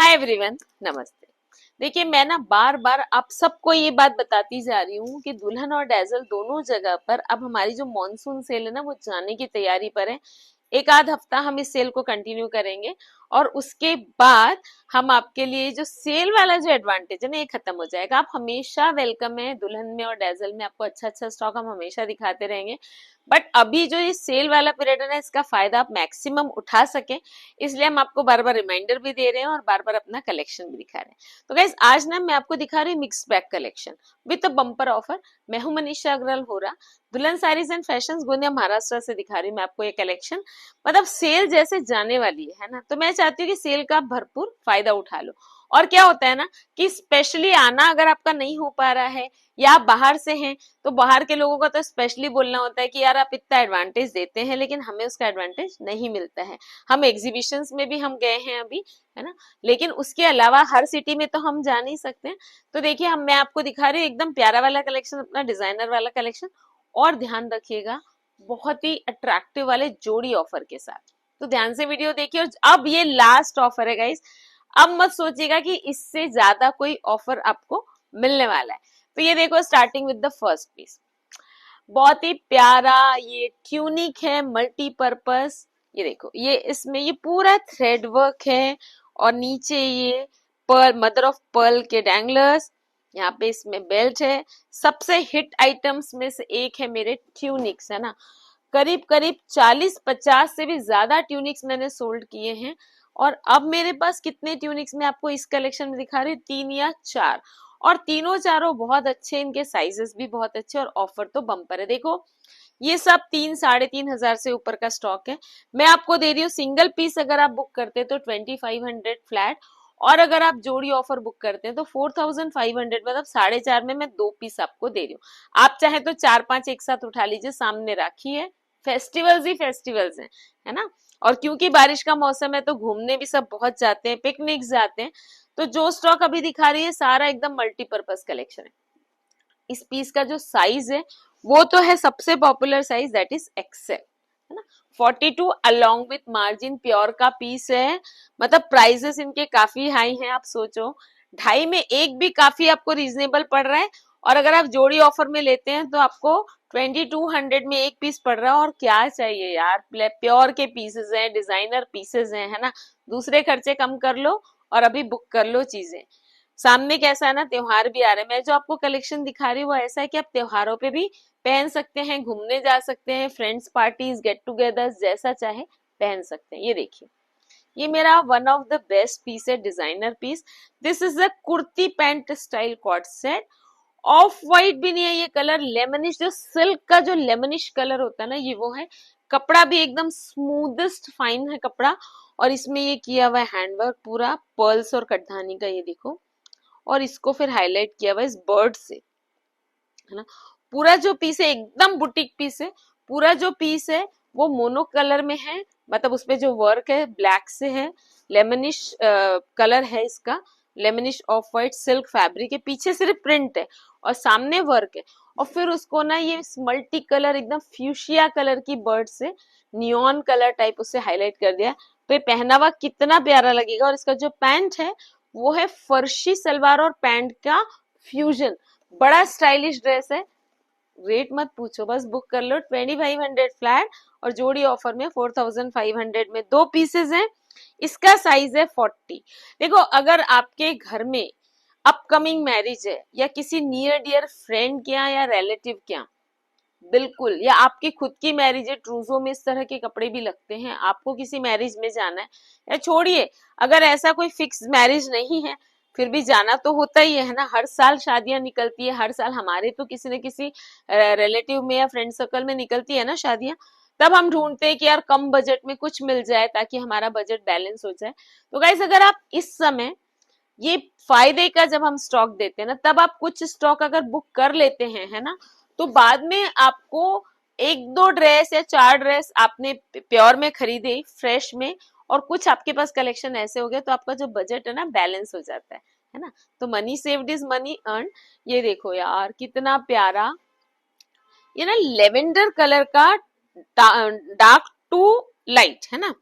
Hi everyone, नमस्ते। देखिए, मैं ना बार बार आप सबको ये बात बताती जा रही हूँ कि दुल्हन और डैज़ल दोनों जगह पर अब हमारी जो मॉनसून सेल है ना वो जाने की तैयारी पर है। एक आध हफ्ता हम इस सेल को कंटिन्यू करेंगे और उसके बाद हम आपके लिए जो सेल वाला जो एडवांटेज है ना ये खत्म हो जाएगा। आप हमेशा वेलकम है दुल्हन में और डैज़ल में, आपको अच्छा अच्छा स्टॉक हम हमेशा दिखाते रहेंगे। बट अभी जो ये सेल वाला पीरियड है ना इसका फायदा आप मैक्सिमम उठा सके, इसलिए हम आपको बार बार रिमाइंडर भी दे रहे हैं और बार बार अपना कलेक्शन भी दिखा रहे हैं। तो गाइज आज ना मैं आपको दिखा रही हूँ mix bag collection with bumper offer. मैं हूं मनीषा अग्रवाल होरा, दुल्हन साड़ीज एंड फैशंस गोंदिया महाराष्ट्र से दिखा रही हूँ मैं आपको ये कलेक्शन। मतलब सेल जैसे जाने वाली है ना, तो मैं चाहती हूँ कि सेल का भरपूर फायदा उठा लो। और क्या होता है ना कि स्पेशली आना अगर आपका नहीं हो पा रहा है या आप बाहर से हैं, तो बाहर के लोगों का तो स्पेशली बोलना होता है कि यार आप इतना एडवांटेज देते हैं लेकिन हमें उसका एडवांटेज नहीं मिलता है। हम एग्जीबिशंस में भी हम गए हैं अभी, है ना, लेकिन उसके अलावा हर सिटी में तो हम जा नहीं सकते। तो देखिए मैं आपको दिखा रही हूँ एकदम प्यारा वाला कलेक्शन, अपना डिजाइनर वाला कलेक्शन। और ध्यान रखिएगा, बहुत ही अट्रैक्टिव वाले जोड़ी ऑफर के साथ। तो ध्यान से वीडियो देखिए। और अब ये लास्ट ऑफर है गाइस, अब मत सोचिएगा कि इससे ज्यादा कोई ऑफर आपको मिलने वाला है। तो ये देखो, starting with the first piece, बहुत ही प्यारा ये ट्यूनिक है मल्टीपर्पस। ये देखो, ये इसमें ये पूरा थ्रेड वर्क है और नीचे ये पर्ल, मदर ऑफ पर्ल के डैंगलर्स। यहाँ पे इसमें बेल्ट है। सबसे हिट आइटम्स में से एक है मेरे ट्यूनिक्स, है ना। करीब करीब 40-50 से भी ज्यादा ट्यूनिक्स मैंने सोल्ड किए हैं। और अब मेरे पास कितने ट्यूनिक्स मैं आपको इस कलेक्शन में दिखा रही हूँ, 3 या 4। और तीनों चारों बहुत अच्छे, इनके साइजेस भी बहुत अच्छे और ऑफर तो बम्पर है। देखो, ये सब 3-3.5 हजार से ऊपर का स्टॉक है। मैं आपको दे रही हूँ सिंगल पीस अगर आप बुक करते हैं तो 2500 फ्लैट, और अगर आप जोड़ी ऑफर बुक करते हैं तो 4500, मतलब 4.5 में मैं 2 पीस आपको दे रही हूँ। आप चाहे तो 4-5 एक साथ उठा लीजिए, सामने राखी है, फेस्टिवल्स ही फेस्टिवल्स हैं, है ना। और क्योंकि बारिश का मौसम है तो घूमने भी सब बहुत जाते हैं, पिकनिक जाते हैं। तो जो स्टॉक अभी दिखा रही है सारा एकदम मल्टीपर्पज कलेक्शन है। इस पीस का जो साइज है वो तो है सबसे popular size, that is XL, है ना। 42 अलोंग विथ मार्जिन प्योर का पीस है। मतलब प्राइसेस इनके काफी हाई हैं। आप सोचो, 2.5 में एक भी काफी आपको रीजनेबल पड़ रहा है। और अगर आप जोड़ी ऑफर में लेते हैं तो आपको 2200 में एक पीस पड़ रहा है। और क्या चाहिए यार, प्योर के पीसेस हैं, डिजाइनर पीसेस हैं, है ना। दूसरे खर्चे कम कर लो और अभी बुक कर लो चीजें। सामने कैसा है ना, त्योहार भी आ रहे हैं। मैं जो आपको कलेक्शन दिखा रही हूँ वो ऐसा है कि आप त्योहारों पे भी पहन सकते हैं, घूमने जा सकते हैं, फ्रेंड्स पार्टीज गेट टुगेदर जैसा चाहे पहन सकते हैं। ये देखिए, ये मेरा one of the best piece है, designer piece. This is a kurti pant style co-ord set. Off white भी नहीं है ये कलर, लेमनिश, जो सिल्क का जो लेमनिश कलर होता है ना ये वो है। कपड़ा भी एकदम स्मूथेस्ट फाइन है कपड़ा। और इसमें ये किया हुआ है हैंडवर्क पूरा पर्ल्स और कटधानी का, ये देखो। और इसको फिर हाईलाइट किया हुआ इस बर्ड से, है ना। पूरा जो पीस है एकदम बुटीक पीस है। पूरा जो पीस है वो मोनो कलर में है, मतलब उसपे जो वर्क है ब्लैक से है। लेमनिश कलर है इसका, lemonish of white silk fabric है, पीछे सिर्फ प्रिंट है और सामने वर्क है। और फिर उसको ना ये मल्टी कलर एकदम फ्यूशिया कलर की बर्ड से नियॉन कलर टाइप उससे हाईलाइट कर दिया। फिर पहना हुआ कितना प्यारा लगेगा। और इसका जो पैंट है वो है फर्शी सलवार और पैंट का फ्यूजन। बड़ा स्टाइलिश ड्रेस है। रेट मत पूछो, बस बुक कर लो 2500 फ्लैट। और जोड़ी ऑफर में 4500 में 2 पीसेस हैं। इसका साइज है 40। देखो, अगर आपके घर में अपकमिंग मैरिज है या किसी नियर डियर फ्रेंड के यहाँ या रिलेटिव के यहाँ, बिल्कुल, या आपकी खुद की मैरिज है, ट्रूजो में इस तरह के कपड़े भी लगते हैं, आपको किसी मैरिज में जाना है, या छोड़िए अगर ऐसा कोई फिक्स मैरिज नहीं है फिर भी जाना तो होता ही है ना। हर साल शादियां निकलती है, हर साल हमारे तो किसी न किसी रिलेटिव में या फ्रेंड सर्कल में निकलती है ना शादियां। तब हम ढूंढते हैं कि यार कम बजट में कुछ मिल जाए ताकि हमारा बजट बैलेंस हो जाए। तो गाइस, अगर आप इस समय ये फायदे का जब हम स्टॉक देते हैं ना, तब आप कुछ स्टॉक अगर बुक कर लेते हैं, है ना, तो बाद में आपको 1-2 ड्रेस या 4 ड्रेस आपने प्योर में खरीदे फ्रेश में, और कुछ आपके पास कलेक्शन ऐसे हो गए तो आपका जो बजट है ना बैलेंस हो जाता है ना। तो money saved is money earn. ये देखो यार कितना प्यारा, ये ना लेवेंडर कलर का डार्क टू लाइट, है ना।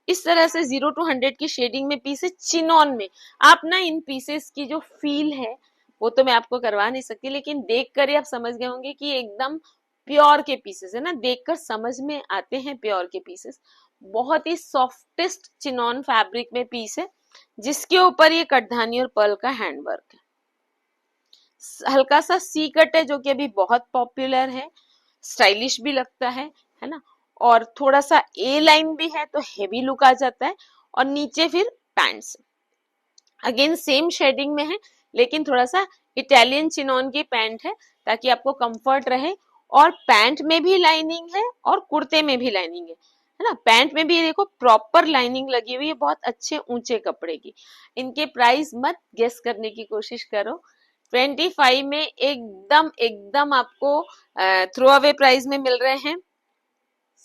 इस तरह से 0 to 100 की शेडिंग में पीस है चिनॉन में। आप ना इन पीसेस की जो फील है वो तो मैं आपको करवा नहीं सकती, लेकिन देख कर ही आप समझ गए होंगे कि एकदम प्योर के पीसेस है ना, देखकर समझ में आते हैं प्योर के पीसेस। बहुत ही सॉफ्टेस्ट चिनॉन फैब्रिक में पीस है, जिसके ऊपर ये कटधानी और पर्ल का हैंडवर्क है। हल्का सा सी कट है जो कि अभी बहुत पॉपुलर है, स्टाइलिश भी लगता है ना। और थोड़ा सा ए लाइन भी है तो हेवी लुक आ जाता है। और नीचे फिर पैंट्स अगेन सेम शेडिंग में है, लेकिन थोड़ा सा इटालियन चिनॉन की पैंट है ताकि आपको कंफर्ट रहे। और पैंट में भी लाइनिंग है और कुर्ते में भी लाइनिंग है ना। पैंट में भी देखो प्रॉपर लाइनिंग लगी हुई है, बहुत अच्छे ऊंचे कपड़े की। इनके प्राइस मत गेस करने की कोशिश करो, 25 में एकदम एकदम आपको थ्रो अवे प्राइस में मिल रहे हैं।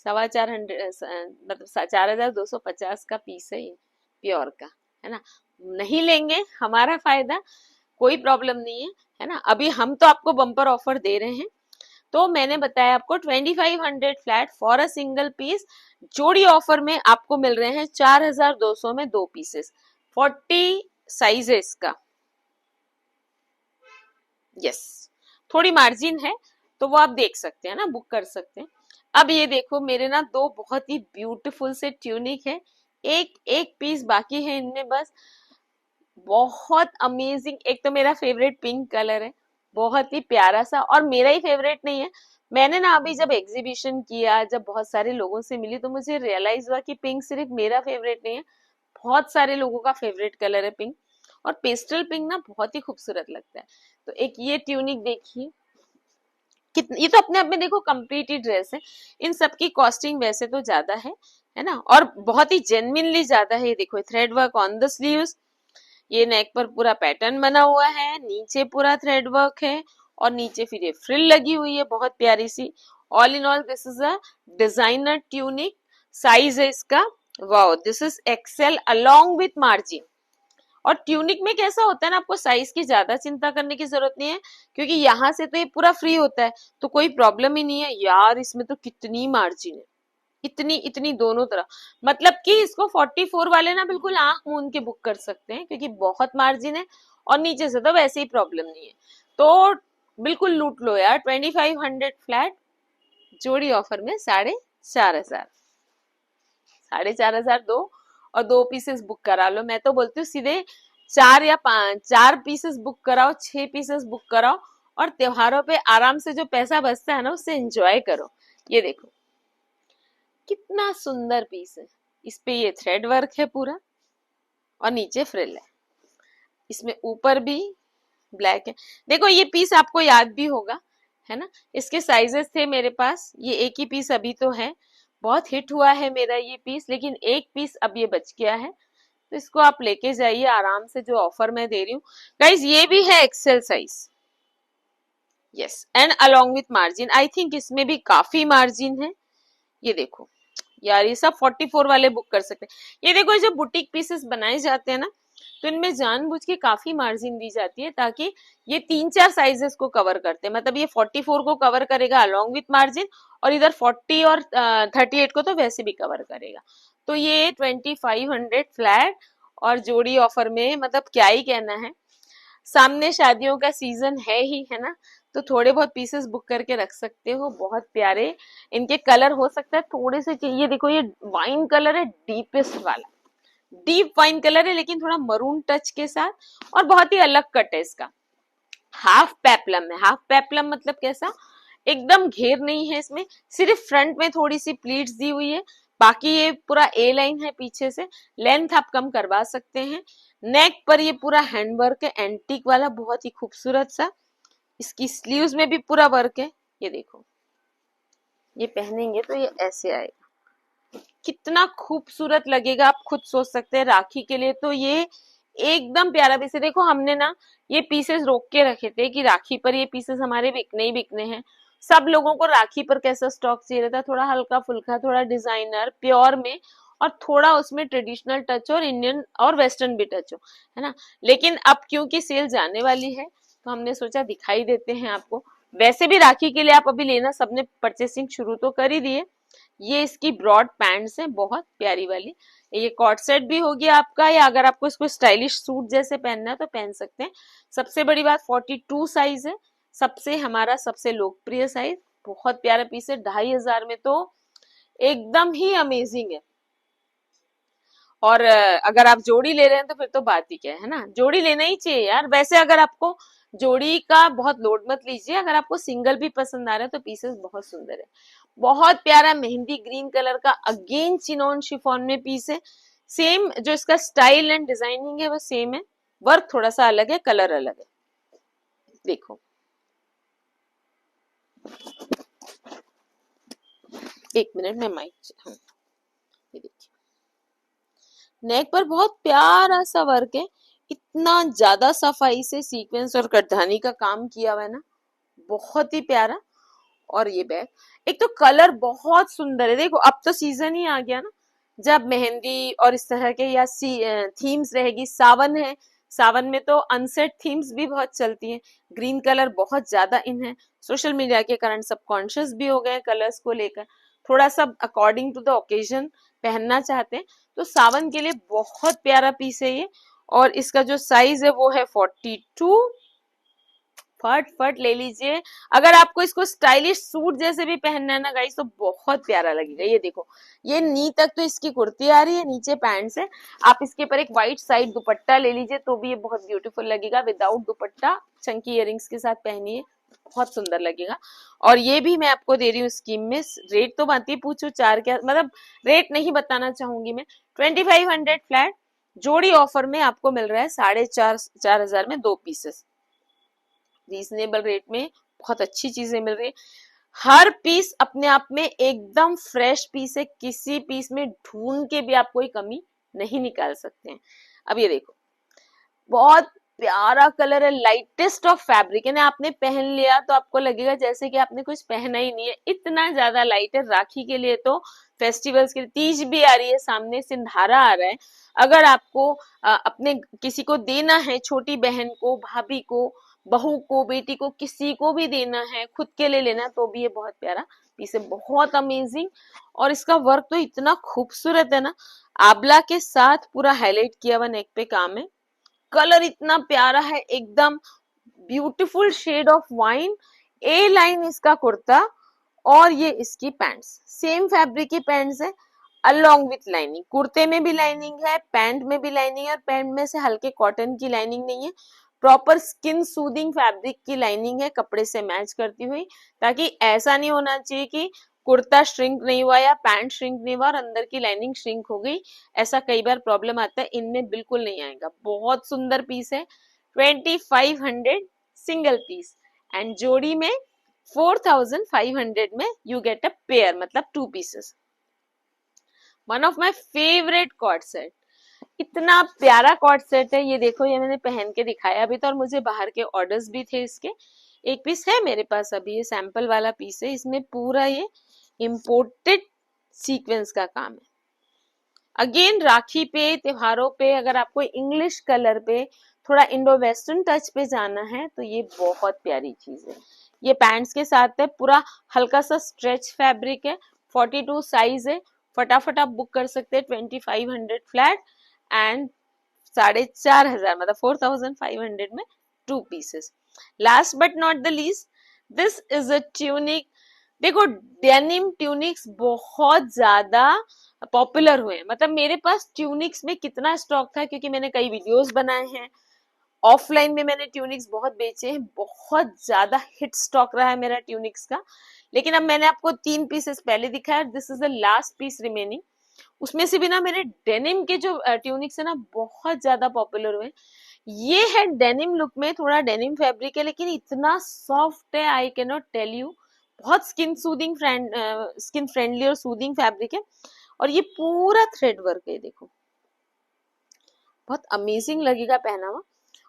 4,400 मतलब 4,250 का पीस है ये प्योर का, है ना। नहीं लेंगे हमारा फायदा, कोई प्रॉब्लम नहीं है ना। अभी हम तो आपको बम्पर ऑफर दे रहे हैं, तो मैंने बताया आपको 2500 flat for a single piece. जोड़ी ऑफर में आपको मिल रहे हैं 4,200 में 2 पीसेस, 40 साइज है इसका। यस, थोड़ी मार्जिन है तो वो आप देख सकते हैं ना, बुक कर सकते हैं। अब ये देखो मेरे ना 2 बहुत ही ब्यूटीफुल से ट्यूनिक है, एक एक पीस बाकी है इनमें बस। बहुत अमेजिंग, एक तो मेरा फेवरेट पिंक कलर है, बहुत ही प्यारा सा। और मेरा ही फेवरेट नहीं है, मैंने ना अभी जब एग्जीबिशन किया, जब बहुत सारे लोगों से मिली, तो मुझे रियलाइज हुआ कि पिंक सिर्फ मेरा फेवरेट नहीं है, बहुत सारे लोगों का फेवरेट कलर है पिंक। और पेस्टल पिंक ना बहुत ही खूबसूरत लगता है। तो एक ये ट्यूनिक देखिए, कितनी, ये तो अपने आप में देखो कंप्लीट ही ड्रेस है। इन सब की कॉस्टिंग वैसे तो ज्यादा है ना, और बहुत ही जेन्युइनली ज्यादा है। ये देखो thread work on the sleeves, ये नेक पर पूरा पैटर्न बना हुआ है, नीचे पूरा थ्रेड वर्क है, और नीचे फिर ये फ्रिल लगी हुई है बहुत प्यारी सी। All in all this is a designer tunic. Size है इसका, wow, this is XL along with margin. और ट्यूनिक में कैसा होता है ना, आपको साइज की ज्यादा चिंता करने की जरूरत नहीं है, क्योंकि यहाँ से तो ये पूरा फ्री होता है, तो कोई प्रॉब्लम ही नहीं है। यार इसमें तो कितनी मार्जिन है, इतनी इतनी दोनों तरफ, मतलब कि इसको 44 वाले ना बिल्कुल आंख मूंद के बुक कर सकते हैं, क्योंकि बहुत मार्जिन है। और नीचे से तो वैसे ही प्रॉब्लम नहीं है, तो बिल्कुल लूट लो यार। 2500 फ्लैट, जोड़ी ऑफर में 4,500, 4,500 दो और 2 पीसेस बुक करा लो। मैं तो बोलती हूँ सीधे 4 या 5, 4 पीसेस बुक कराओ, 6 पीसेस बुक कराओ, और त्योहारों पे आराम से जो पैसा बचता है ना उससे एंजॉय करो। ये देखो कितना सुंदर पीस है, इस पे ये थ्रेड वर्क है पूरा, और नीचे फ्रिल है, इसमें ऊपर भी ब्लैक है। देखो ये पीस आपको याद भी होगा, है ना। इसके साइजेस थे मेरे पास, ये एक ही पीस अभी तो है, बहुत हिट हुआ है मेरा ये पीस, लेकिन एक पीस अब ये बच गया है, तो इसको आप लेके जाइए आराम से, जो ऑफर मैं दे रही हूँ। गाइज ये भी है XL size, yes, and along with margin. I think इसमें भी काफी मार्जिन है। ये देखो यार, ये सब 44 वाले बुक कर सकते हैं। ये देखो, जब बुटीक पीसेस बनाए जाते हैं ना, तो इनमें जानबूझ के काफी मार्जिन दी जाती है, ताकि ये 3-4 साइजेस को कवर करते हैं। मतलब ये 44 को कवर करेगा अलोंग विथ मार्जिन, और इधर 40 और 38 को तो वैसे भी कवर करेगा। तो ये 2500 फ्लैट और जोड़ी ऑफर में, मतलब क्या ही कहना है। सामने शादियों का सीजन है ही, है ना, तो थोड़े बहुत पीसेस बुक करके रख सकते हो, बहुत प्यारे। इनके कलर हो सकता है थोड़े से चाहिए, देखो ये वाइन कलर है, डीपेस्ट वाला डीप वाइन कलर है, लेकिन थोड़ा मरून टच के साथ, और बहुत ही अलग कट है इसका। हाफ पेप्लम है, हाफ पेप्लम मतलब कैसा, एकदम घेर नहीं है इसमें, सिर्फ फ्रंट में थोड़ी सी प्लीट्स दी हुई है, बाकी ये पूरा ए लाइन है पीछे से। लेंथ आप कम करवा सकते हैं। नेक पर ये पूरा हैंडवर्क है, एंटीक वाला, बहुत ही खूबसूरत सा। इसकी स्लीव्स में भी पूरा वर्क है। ये देखो, ये पहनेंगे तो ये ऐसे आएगा, कितना खूबसूरत लगेगा, आप खुद सोच सकते हैं। राखी के लिए तो ये एकदम प्यारा पीस है। देखो हमने ना ये पीसेस रोक के रखे थे कि राखी पर ये पीसेस हमारे बिकने ही बिकने हैं। सब लोगों को राखी पर कैसा स्टॉक चाहिए रहता, थोड़ा हल्का फुल्का, थोड़ा डिजाइनर प्योर में, और थोड़ा उसमें ट्रेडिशनल टच और इंडियन और वेस्टर्न भी टच हो, है ना। लेकिन अब क्योंकि सेल जाने वाली है, तो हमने सोचा दिखाई देते हैं आपको। वैसे भी राखी के लिए आप अभी लेना, सबने परचेसिंग शुरू तो कर ही दी है। ये इसकी ब्रॉड पैंट्स है, बहुत प्यारी वाली। ये कॉट सेट भी हो गया आपका, या अगर आपको इसको स्टाइलिश सूट जैसे पहनना है तो पहन सकते हैं। सबसे बड़ी बात 42 साइज है, सबसे हमारा सबसे लोकप्रिय साइज। बहुत प्यारा पीस है, 2500 में तो एकदम ही अमेजिंग है। और अगर आप जोड़ी ले रहे हैं तो फिर तो बात ही क्या है ना, जोड़ी लेना ही चाहिए यार। वैसे अगर आपको जोड़ी का बहुत लोड मत लीजिए, अगर आपको सिंगल भी पसंद आ रहा है तो पीसेस बहुत सुंदर है। बहुत प्यारा मेहंदी ग्रीन कलर का अगेन चिनॉन शिफॉन में पीस है। सेम जो इसका स्टाइल एंड डिजाइनिंग है वो सेम है, वर्क थोड़ा सा अलग है, कलर अलग है। देखो एक मिनट में माइक, हाँ ये देखिए, नेक पर बहुत प्यारा सा वर्क है, इतना ज्यादा सफाई से सीक्वेंस और कटधानी का काम किया हुआ है ना, बहुत ही प्यारा। और ये बैग, एक तो कलर बहुत सुंदर है। देखो अब तो सीजन ही आ गया ना, जब मेहंदी और इस तरह के या थीम्स रहेगी, सावन है, सावन में तो अनसेट थीम्स भी बहुत चलती हैं। ग्रीन कलर बहुत ज्यादा इन है, सोशल मीडिया के कारण सब कॉन्शियस भी हो गए कलर्स को लेकर, थोड़ा सा अकॉर्डिंग टू द ओकेजन पहनना चाहते हैं, तो सावन के लिए बहुत प्यारा पीस है ये। और इसका जो साइज है वो है 42, फट फट ले लीजिए। अगर आपको इसको स्टाइलिश सूट जैसे भी पहनना है ना गाइस, तो बहुत प्यारा लगेगा। ये देखो, ये नी तक तो इसकी कुर्ती आ रही है, नीचे पैंट्स है। आप इसके ऊपर एक व्हाइट साइड दुपट्टा ले लीजिए तो भी ये बहुत ब्यूटीफुल लगेगा। विदाउट दुपट्टा चंकी इयररिंग्स के साथ पहनिए, बहुत सुंदर लगेगा। और ये भी मैं आपको दे रही हूँ स्कीम में। रेट तो बात ही पूछो, चार क्या मतलब, रेट नहीं बताना चाहूंगी मैं। 2500 फ्लैट जोड़ी ऑफर में आपको मिल रहा है 4,500 में 2 पीसेस, रीजनेबल रेट में बहुत अच्छी चीजें मिल रही है। हर पीस अपने आप में एकदम फ्रेश पीस है, किसी पीस में ढूंढ के भी आप कोई कमी नहीं निकाल सकते हैं। अब ये देखो, बहुत प्यारा कलर है, लाइटेस्ट ऑफ फैब्रिक है ना, आपने पहन लिया तो आपको लगेगा जैसे कि आपने कुछ पहना ही नहीं है, इतना ज्यादा लाइट है। राखी के लिए तो, फेस्टिवल्स के लिए, तीज भी आ रही है सामने, सिंधारा आ रहा है, अगर आपको अपने किसी को देना है, छोटी बहन को, भाभी को, बहू को, बेटी को, किसी को भी देना है, खुद के लिए लेना, तो भी ये बहुत प्यारा पीस है, बहुत अमेजिंग। और इसका वर्क तो इतना खूबसूरत है ना, आबला के साथ पूरा हाईलाइट किया हुआ नेक पे काम है। कलर इतना प्यारा है, एकदम beautiful shade of wine. A line इसका कुर्ता और ये इसकी पैंट्स, सेम फैब्रिक की पैंट्स है अलोंग विथ लाइनिंग। कुर्ते में भी लाइनिंग है, पैंट में भी लाइनिंग है, और पैंट में से हल्के कॉटन की लाइनिंग नहीं है, प्रॉपर स्किन सूदिंग फैब्रिक की लाइनिंग है, कपड़े से मैच करती हुई। ताकि ऐसा नहीं होना चाहिए कि कुर्ता श्रिंक नहीं हुआ या पैंट श्रिंक नहीं हुआ और अंदर की लाइनिंग श्रिंक हो गई, ऐसा कई बार प्रॉब्लम आता है, इनमें बिल्कुल नहीं आएगा। बहुत सुंदर पीस है, 2500 सिंगल पीस, एंड जोड़ी में 4500 में यू गेट अ पेयर, मतलब 2 pieces. One of my favourite coord set, इतना प्यारा कॉर्ड सेट है। ये देखो, ये मैंने पहन के दिखाया अभी तो, और मुझे बाहर के ऑर्डर्स भी थे इसके। एक पीस है मेरे पास अभी, ये सैंपल वाला पीस है, इसमें पूरा ये इम्पोर्टेड सीक्वेंस का काम है। अगेन राखी पे, त्योहारों पे, अगर आपको इंग्लिश कलर पे थोड़ा इंडो वेस्टर्न टच पे जाना है तो ये बहुत प्यारी चीज है। ये पैंट्स के साथ है, पूरा हल्का सा स्ट्रेच फैब्रिक है, 42 साइज है, फटाफट आप बुक कर सकते हैं 2500 फ्लैट एंड 4,500 मतलब 4500 में 2 pieces. Last but not the least, this is a tunic. देखो डेनिम ट्यूनिक्स बहुत ज्यादा पॉपुलर हुए, मतलब मेरे पास ट्यूनिक्स में कितना स्टॉक था, क्योंकि मैंने कई वीडियोस बनाए हैं, ऑफलाइन में मैंने ट्यूनिक्स बहुत बेचे हैं, बहुत ज्यादा हिट स्टॉक रहा है मेरा ट्यूनिक्स का। लेकिन अब मैंने आपको 3 पीसेस पहले दिखाया, this is the last piece remaining. उसमें से भी ना मेरे डेनिम के जो ट्यूनिक्स है ना, बहुत ज्यादा पॉपुलर हुए। ये है डेनिम लुक में, थोड़ा डेनिम फैब्रिक है, लेकिन इतना सॉफ्ट है, I can not tell you. बहुत स्किन फ्रेंडली और सूदिंग फैब्रिक है, और ये पूरा थ्रेड वर्क है, देखो बहुत अमेजिंग लगेगा पहना हुआ।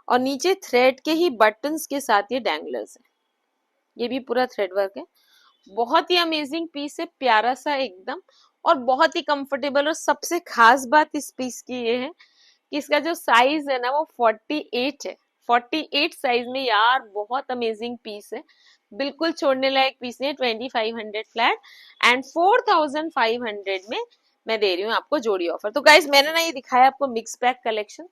और नीचे थ्रेड के ही बटन्स के साथ ये डैंगलर्स है, ये भी पूरा थ्रेड वर्क है। बहुत ही अमेजिंग पीस है, प्यारा सा एकदम, और बहुत ही कंफर्टेबल। और सबसे खास बात इस पीस की ये है कि इसका जो साइज है ना वो 48 है, 48 साइज में यार, बहुत अमेजिंग पीस है, बिल्कुल छोड़ने लायक पीस है। 2500 फ्लैट एंड 4500 में मैं दे रही हूँ आपको जोड़ी ऑफर। तो गाइज मैंने ना ये दिखाया आपको मिक्स पैक कलेक्शन,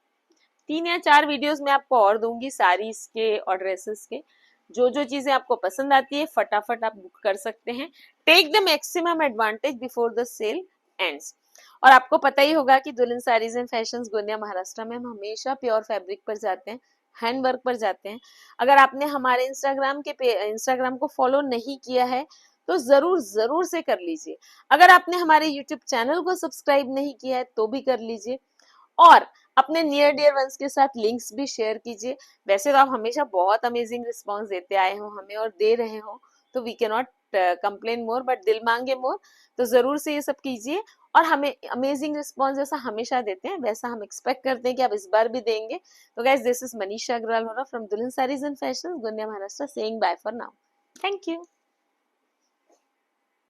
3 या 4 वीडियोस में आपको और दूंगी साड़ीज के और ड्रेसेस के। जो जो चीजें आपको पसंद आती है फटाफट आप बुक कर सकते हैं। Take the maximum advantage before the sale ends. और आपको पता ही होगा कि दुल्हन साड़ीज एंड फैशंस गोंदिया महाराष्ट्र में हम हमेशा प्योर फैब्रिक पर जाते हैं, हैंड वर्क पर जाते हैं। अगर आपने हमारे इंस्टाग्राम को फॉलो नहीं किया है तो जरूर जरूर से कर लीजिए। अगर आपने हमारे यूट्यूब चैनल को सब्सक्राइब नहीं किया है तो भी कर लीजिए, और अपने नियर डियर वंस के साथ लिंक्स भी शेयर कीजिए। वैसे तो आप हमेशा बहुत अमेजिंग रिस्पॉन्स देते आए हो हमें और दे रहे हो, तो we can not complain more, but दिल मांगे मोर। तो जरूर से ये सब कीजिए और हमें अमेजिंग रिस्पॉन्स जैसा हमेशा देते हैं वैसा हम एक्सपेक्ट करते हैं कि आप इस बार भी देंगे। तो guys this is Manisha Agarwal from Dulhan saris and fashion Gondia Maharashtra, saying bye for now. Thank you.